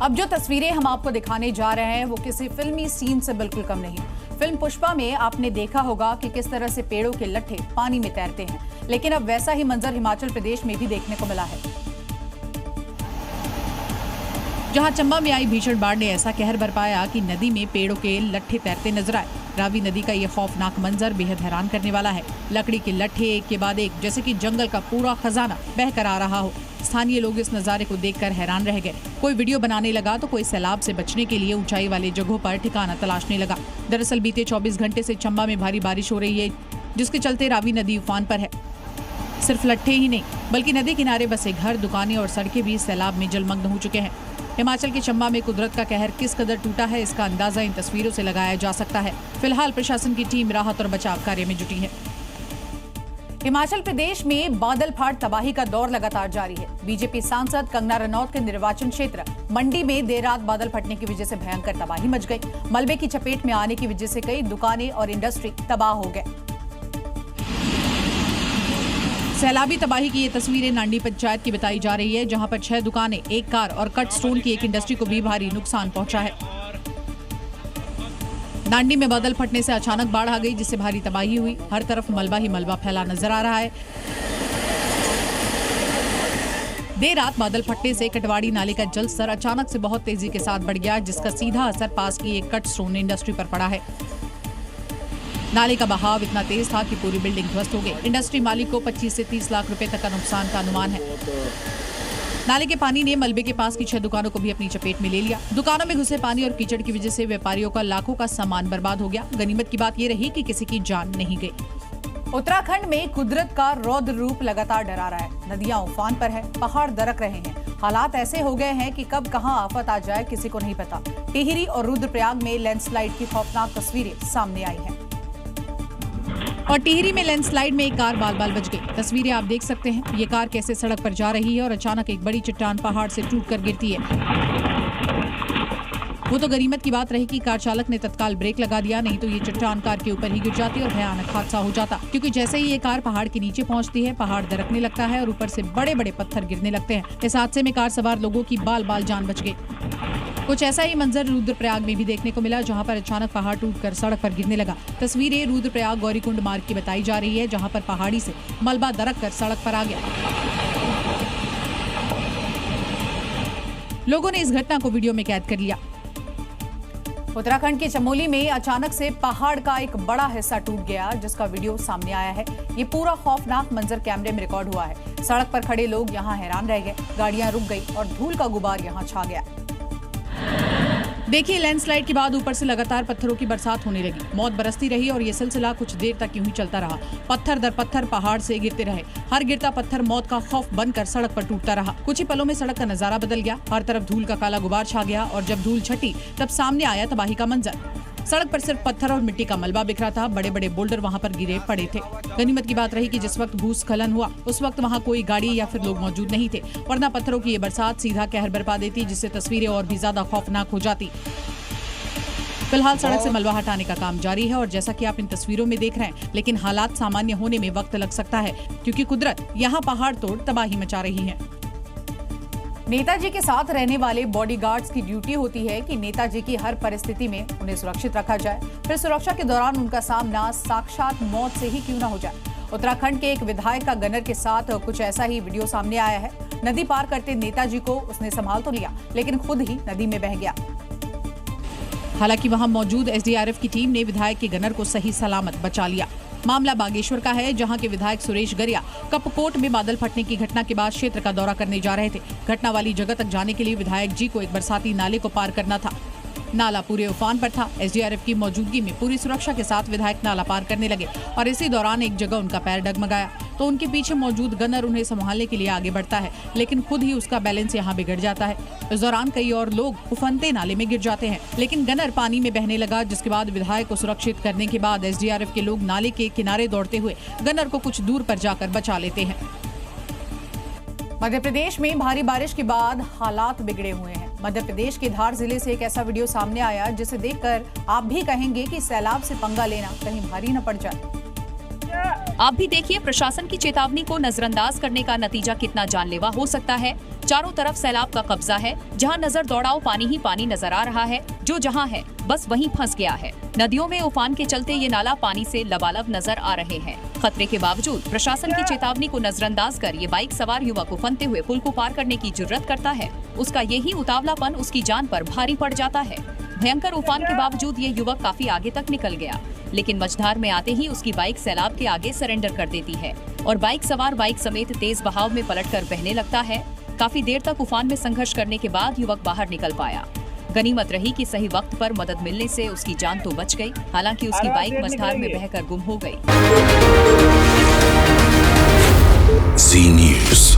अब जो तस्वीरें हम आपको दिखाने जा रहे हैं वो किसी फिल्मी सीन से बिल्कुल कम नहीं। फिल्म पुष्पा में आपने देखा होगा कि किस तरह से पेड़ों के लट्ठे पानी में तैरते हैं, लेकिन अब वैसा ही मंजर हिमाचल प्रदेश में भी देखने को मिला है, जहां चंबा में आई भीषण बाढ़ ने ऐसा कहर बरपाया कि नदी में पेड़ों के लट्ठे तैरते नजर आए। रावी नदी का ये खौफनाक मंजर बेहद हैरान करने वाला है। लकड़ी के लट्ठे एक के बाद एक जैसे कि जंगल का पूरा खजाना बहकर आ रहा हो। स्थानीय लोग इस नजारे को देखकर हैरान रह गए। कोई वीडियो बनाने लगा तो कोई सैलाब से बचने के लिए ऊंचाई वाले जगहों पर ठिकाना तलाशने लगा। दरअसल बीते 24 घंटे से चंबा में भारी बारिश हो रही है, जिसके चलते रावी नदी उफान पर है। सिर्फ लट्ठे ही नहीं बल्कि नदी किनारे बसे घर, दुकानें और सड़कें भी सैलाब में जलमग्न हो चुके हैं। हिमाचल के चंबा में कुदरत का कहर किस कदर टूटा है, इसका अंदाजा इन तस्वीरों से लगाया जा सकता है। फिलहाल प्रशासन की टीम राहत और बचाव कार्य में जुटी है। हिमाचल प्रदेश में बादल फाट तबाही का दौर लगातार जारी है। बीजेपी सांसद कंगना रनौत के निर्वाचन क्षेत्र मंडी में देर रात बादल फटने की वजह से भयंकर तबाही मच गई। मलबे की चपेट में आने की वजह से कई दुकानें और इंडस्ट्री तबाह हो गए। सैलाबी तबाही की ये तस्वीरें नांडी पंचायत की बताई जा रही है, जहां पर 6 दुकानें, एक कार और कट स्टोन की एक इंडस्ट्री को भी भारी नुकसान पहुंचा है। नांडी में बादल फटने से अचानक बाढ़ आ गई, जिससे भारी तबाही हुई। हर तरफ मलबा ही मलबा फैला नजर आ रहा है। देर रात बादल फटने से कटवाड़ी नाले का जल स्तर अचानक से बहुत तेजी के साथ बढ़ गया, जिसका सीधा असर पास की एक कट स्टोन इंडस्ट्री पर पड़ा है। नाले का बहाव इतना तेज था कि पूरी बिल्डिंग ध्वस्त हो गई। इंडस्ट्री मालिक को 25 से 30 लाख रुपए तक का नुकसान का अनुमान है। नाले के पानी ने मलबे के पास की 6 दुकानों को भी अपनी चपेट में ले लिया। दुकानों में घुसे पानी और कीचड़ की वजह से व्यापारियों का लाखों का सामान बर्बाद हो गया। गनीमत की बात यह रही कि किसी की जान नहीं गई। उत्तराखंड में कुदरत का रौद्र रूप लगातार डरा रहा है। नदियां उफान पर है, पहाड़ दरक रहे हैं। हालात ऐसे हो गए हैं कि कब कहां आफत आ जाए किसी को नहीं पता। टिहरी और रुद्रप्रयाग में लैंडस्लाइड की खौफनाक तस्वीरें सामने आई हैं। और टिहरी में लैंडस्लाइड में एक कार बाल बाल बच गई। तस्वीरें आप देख सकते हैं। ये कार कैसे सड़क पर जा रही है और अचानक एक बड़ी चट्टान पहाड़ से टूटकर गिरती है। वो तो गनीमत की बात रही कि कार चालक ने तत्काल ब्रेक लगा दिया, नहीं तो ये चट्टान कार के ऊपर ही गिर जाती और भयानक हादसा हो जाता। क्योंकि जैसे ही ये कार पहाड़ के नीचे पहुंचती है, पहाड़ दरकने लगता है और ऊपर से बड़े बड़े पत्थर गिरने लगते हैं। इस हादसे में कार सवार लोगों की बाल बाल जान बच गई। कुछ ऐसा ही मंजर रुद्रप्रयाग में भी देखने को मिला, जहां पर अचानक पहाड़ टूटकर सड़क पर गिरने लगा। तस्वीरें रुद्रप्रयाग गौरीकुंड मार्ग की बताई जा रही है, जहां पर पहाड़ी से मलबा दरक कर सड़क पर आ गया। लोगों ने इस घटना को वीडियो में कैद कर लिया। उत्तराखंड के चमोली में अचानक से पहाड़ का एक बड़ा हिस्सा टूट गया, जिसका वीडियो सामने आया है। ये पूरा खौफनाक मंजर कैमरे में रिकॉर्ड हुआ है। सड़क पर खड़े लोग यहां हैरान रह गए। गाड़ियां रुक गई और धूल का गुबार यहां छा गया। देखिए, लैंडस्लाइड के बाद ऊपर से लगातार पत्थरों की बरसात होने लगी। मौत बरसती रही और ये सिलसिला कुछ देर तक यूं ही चलता रहा। पत्थर दर पत्थर पहाड़ से गिरते रहे। हर गिरता पत्थर मौत का खौफ बनकर सड़क पर टूटता रहा। कुछ ही पलों में सड़क का नजारा बदल गया। हर तरफ धूल का काला गुबार छा गया और जब धूल छटी तब सामने आया तबाही का मंजर। सड़क पर सिर्फ पत्थर और मिट्टी का मलबा बिखरा था। बड़े बड़े बोल्डर वहां पर गिरे पड़े थे। गनीमत की बात रही कि जिस वक्त भूस्खलन हुआ उस वक्त वहां कोई गाड़ी या फिर लोग मौजूद नहीं थे, वरना पत्थरों की ये बरसात सीधा कहर बरपा देती, जिससे तस्वीरें और भी ज्यादा खौफनाक हो जाती। फिलहाल सड़क से मलबा हटाने का काम जारी है और जैसा कि आप इन तस्वीरों में देख रहे हैं, लेकिन हालात सामान्य होने में वक्त लग सकता है, क्योंकि कुदरत यहाँ पहाड़ तोड़ तबाही मचा रही है। नेताजी के साथ रहने वाले बॉडीगार्ड्स की ड्यूटी होती है कि नेताजी की हर परिस्थिति में उन्हें सुरक्षित रखा जाए, फिर सुरक्षा के दौरान उनका सामना साक्षात मौत से ही क्यों न हो जाए। उत्तराखंड के एक विधायक का गनर के साथ कुछ ऐसा ही वीडियो सामने आया है। नदी पार करते नेताजी को उसने संभाल तो लिया, लेकिन खुद ही नदी में बह गया। हालांकि वहां मौजूद एसडीआरएफ की टीम ने विधायक के गनर को सही सलामत बचा लिया। मामला बागेश्वर का है, जहां के विधायक सुरेश गरिया कपकोट में बादल फटने की घटना के बाद क्षेत्र का दौरा करने जा रहे थे। घटना वाली जगह तक जाने के लिए विधायक जी को एक बरसाती नाले को पार करना था। नाला पूरे उफान पर था। एसडीआरएफ की मौजूदगी में पूरी सुरक्षा के साथ विधायक नाला पार करने लगे और इसी दौरान एक जगह उनका पैर डगमगाया, तो उनके पीछे मौजूद गनर उन्हें संभालने के लिए आगे बढ़ता है, लेकिन खुद ही उसका बैलेंस यहाँ बिगड़ जाता है। इस दौरान कई और लोग उफनते नाले में गिर जाते हैं, लेकिन गनर पानी में बहने लगा, जिसके बाद विधायक को सुरक्षित करने के बाद एसडीआरएफ के लोग नाले के किनारे दौड़ते हुए गनर को कुछ दूर पर जाकर बचा लेते हैं। मध्य प्रदेश में भारी बारिश के बाद हालात बिगड़े हुए हैं। मध्य प्रदेश के धार जिले से एक ऐसा वीडियो सामने आया जिसे देखकर आप भी कहेंगे कि सैलाब से पंगा लेना कहीं भारी न पड़ जाए। आप भी देखिए प्रशासन की चेतावनी को नजरअंदाज करने का नतीजा कितना जानलेवा हो सकता है। चारों तरफ सैलाब का कब्जा है, जहां नजर दौड़ाओ पानी ही पानी नजर आ रहा है, जो जहां है बस वहीं फंस गया है। नदियों में उफान के चलते ये नाला पानी से लबालब नजर आ रहे हैं। खतरे के बावजूद प्रशासन की चेतावनी को नजरअंदाज कर ये बाइक सवार युवक उफनते हुए पुल को पार करने की जुर्रत करता है। उसका यही उतावलापन उसकी जान पर भारी पड़ जाता है। भयंकर उफान के बावजूद ये युवक काफी आगे तक निकल गया, लेकिन मझधार में आते ही उसकी बाइक सैलाब के आगे सरेंडर कर देती है और बाइक सवार बाइक समेत तेज बहाव में पलटकर बहने लगता है। काफी देर तक उफान में संघर्ष करने के बाद युवक बाहर निकल पाया। गनीमत रही कि सही वक्त पर मदद मिलने से उसकी जान तो बच गई, हालांकि उसकी बाइक मझधार में बहकर गुम हो गई। जी न्यूज़।